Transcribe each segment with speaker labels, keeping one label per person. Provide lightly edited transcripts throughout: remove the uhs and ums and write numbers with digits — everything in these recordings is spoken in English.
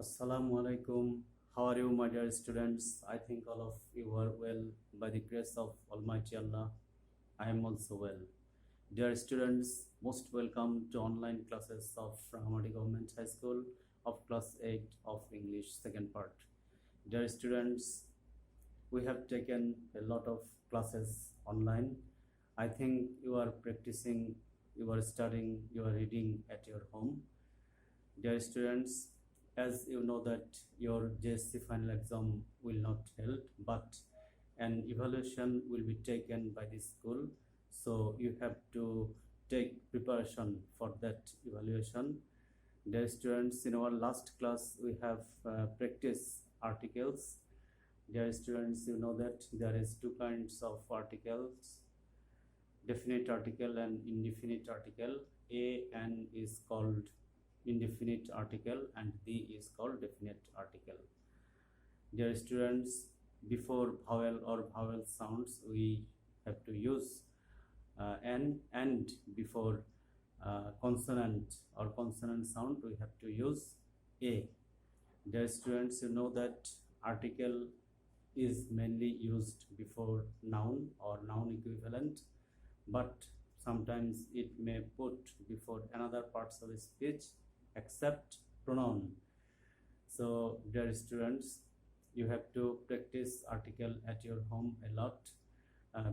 Speaker 1: Assalamu alaikum. How are you, my dear students? I think all of you are well by the grace of Almighty Allah. I am also well. Dear students, most welcome to online classes of Rangamati Government High School of class 8 of English second part. Dear students, we have taken a lot of classes online. I think you are practicing, you are studying, you are reading at your home. Dear students, as you know that your JSC final exam will not held, but an evaluation will be taken by the school, so you have to take preparation for that evaluation. Dear students, in our last class we have practice articles. Dear students, you know that there is two kinds of articles, definite article and indefinite article. A and is called indefinite article and D is called definite article. Dear students, before vowel or vowel sounds we have to use N, and before consonant or consonant sound we have to use A. Dear students, you know that article is mainly used before noun or noun equivalent, but sometimes it may put before another parts of the speech except pronoun. So dear students, you have to practice article at your home a lot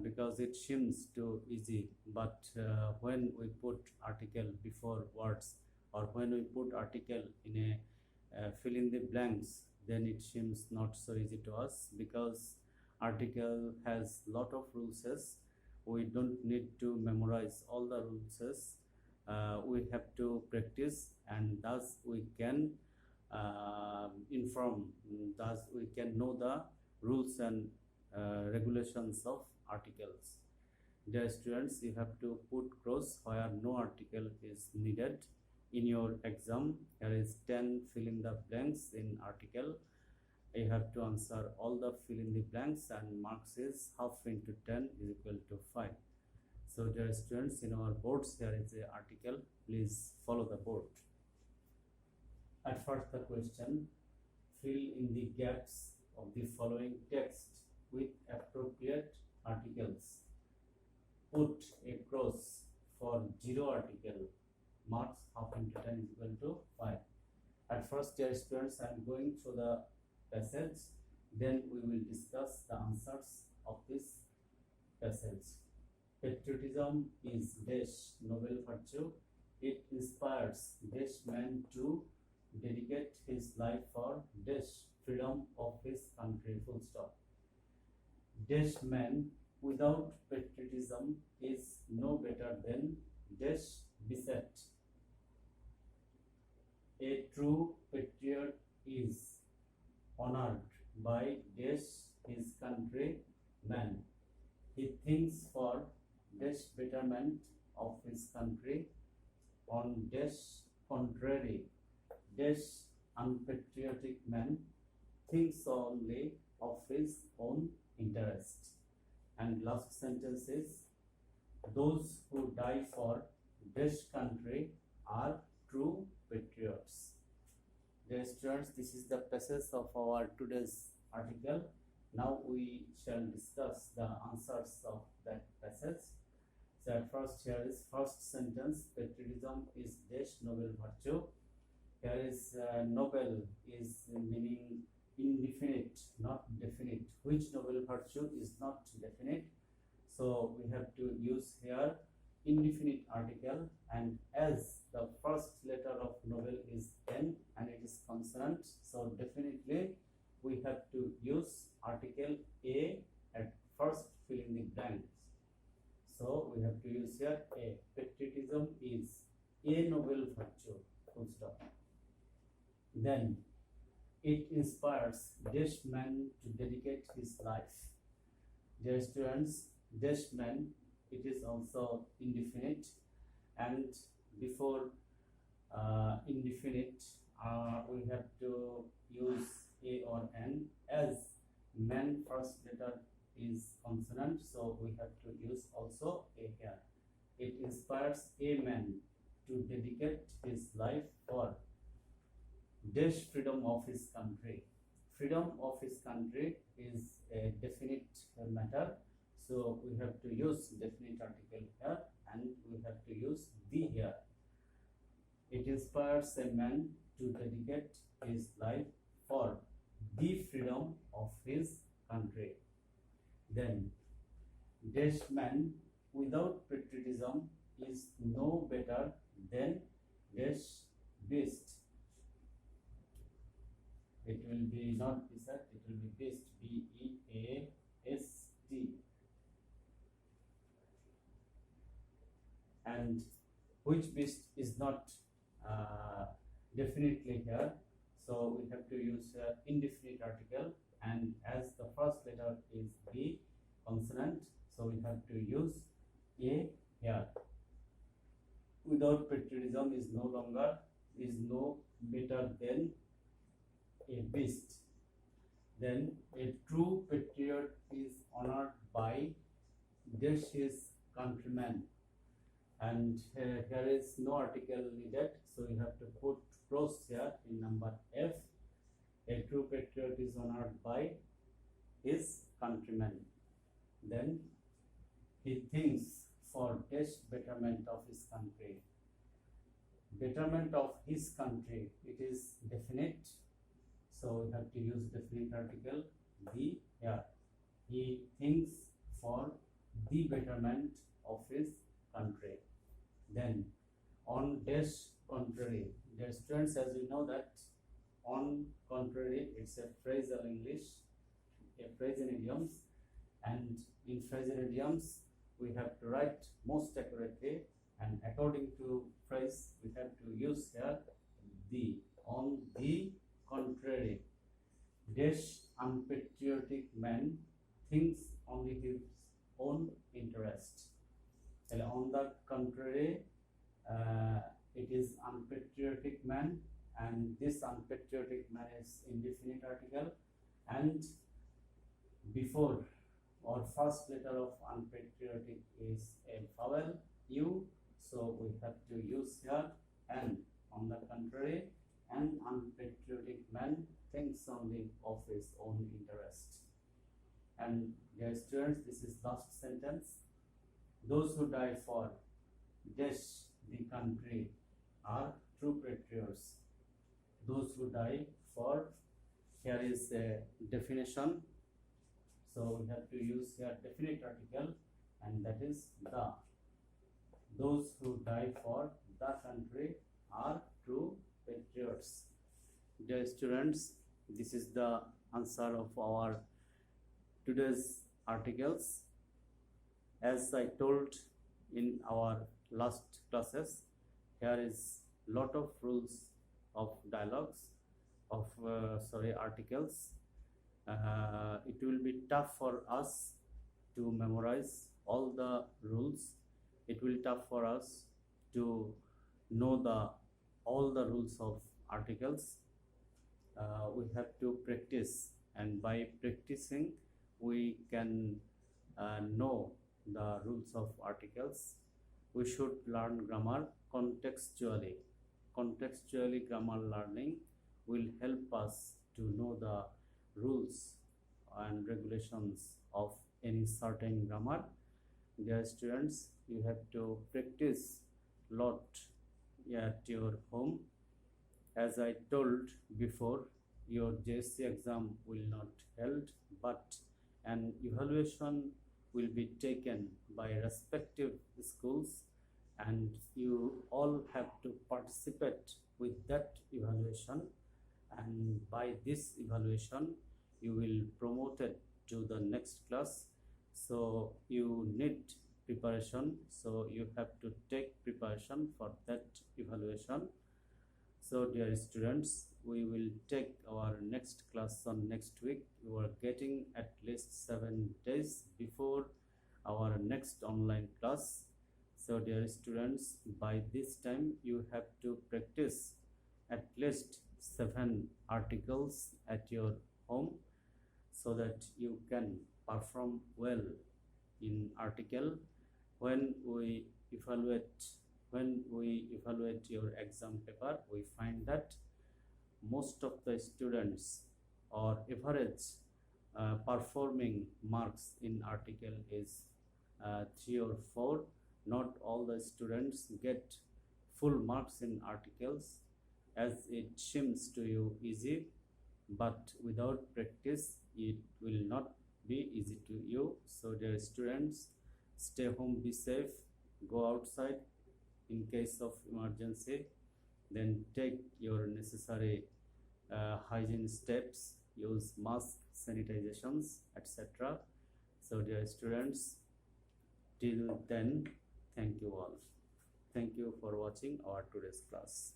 Speaker 1: because it seems too easy, but when we put article before words or when we put article in a fill in the blanks, then it seems not so easy to us because article has lot of rules. We don't need to memorize all the rules. We have to practice, and thus we can thus we can know the rules and regulations of articles. Dear students, you have to put cross where no article is needed. In your exam, there is 10 fill in the blanks in article. You have to answer all the fill in the blanks, and marks is half into 10 is equal to 5. So dear students, in our boards there is a article. Please follow the board. At first the question, fill in the gaps of the following text with appropriate articles. Put a cross for 0 article. Marks half into 10 is equal to 5. At first, dear students, I am going through the passage, then we will discuss the answers of this passage. Patriotism is dash noble virtue. It inspires dash man to dedicate his life for dash freedom of his country. Full stop. Dash man without patriotism is no better than dash beset. A true patriot is honored by dash his country man. He thinks for dash betterment of his country. On dash contrary, dash unpatriotic man thinks only of his own interest. And last sentence is, those who die for dash country are true patriots. Dear students, this is the passage of our today's article. Now we shall discuss the answers of that passage. So at first, here is first sentence, patriotism is dash noble virtue. Here is noble is meaning indefinite, not definite. Which noble virtue is not definite? So we have to use here indefinite article, and as the first letter of noble is N and it is consonant, so definitely we have to use article A at first fill in the blanks. So we have to use here A. Patriotism is a noble virtue. Full stop. Then it inspires dash man to dedicate his life. Dear students, dash man, it is also indefinite, and before indefinite we have to use A or N. As man first letter is consonant, so we have to use also A here. It inspires a man to dedicate his life for dash freedom of his country. Freedom of his country is a definite matter, so we have to use definite article here and we have to use the here. It inspires a man to dedicate his life for the freedom of his country. Then, dash man without patriotism is no better than dash beast. It will be not beside, it will be beast, B-E-A-S-T. And which beast is not definitely here, so we have to use indefinite article, and as the first letter is B consonant, so we have to use A here. Without patriotism is no better than a beast. Then a true patriot is honored by dash his countrymen, and here is no article needed, so you have to put pros here in number F. A true patriot is honored by his countrymen. Then he thinks for dash betterment of his country. Betterment of his country, it is definite, so we have to use definite article the here. He thinks for the betterment of his country. Then on dash contrary, dear students, as we know that on contrary, it's a phrasal English, a phrase in idioms, and in phrase in idioms we have to write most accurately, and according to phrase we have to use here the. On the contrary, dash unpatriotic man thinks only his own interest. And on the contrary, it is unpatriotic man, and this unpatriotic man is indefinite article, and before or first letter of unpatriotic is a vowel U, so we have to use here and. On the contrary, an unpatriotic man thinks only of his own interest. And dear students, this is last sentence. Those who die for dash the country are true patriots. Those who die for, here is a definition, so we have to use here definite article, and that is the. Those who die for the country are true patriots. Dear students, this is the answer of our today's articles. As I told in our last classes, here is lot of rules of dialogues of articles. It will be tough for us to memorize all the rules. It will be tough for us to know all the rules of articles. We have to practice, and by practicing we can know the rules of articles. We should learn grammar contextually. Contextually grammar learning will help us to know the rules and regulations of any certain grammar. Dear students, you have to practice lot at your home. As I told before, your JSC exam will not held, but an evaluation will be taken by respective schools, and you all have to participate with that evaluation, and by this evaluation you will promoted to the next class. So you need preparation, so you have to take preparation for that evaluation. So dear students, we will take our next class on next week. You are getting at least 7 days before our next online class. So dear students, by this time you have to practice at least 7 articles at your home, so that you can perform well in article. When we evaluate your exam paper, we find that most of the students or average performing marks in article is 3 or 4. Not all the students get full marks in articles, as it seems to you easy, but without practice it will not be easy to you. So dear students, stay home, be safe, go outside in case of emergency, then take your necessary hygiene steps, use mask, sanitizations, etc. So dear students, till then, thank you all. Thank you for watching our today's class.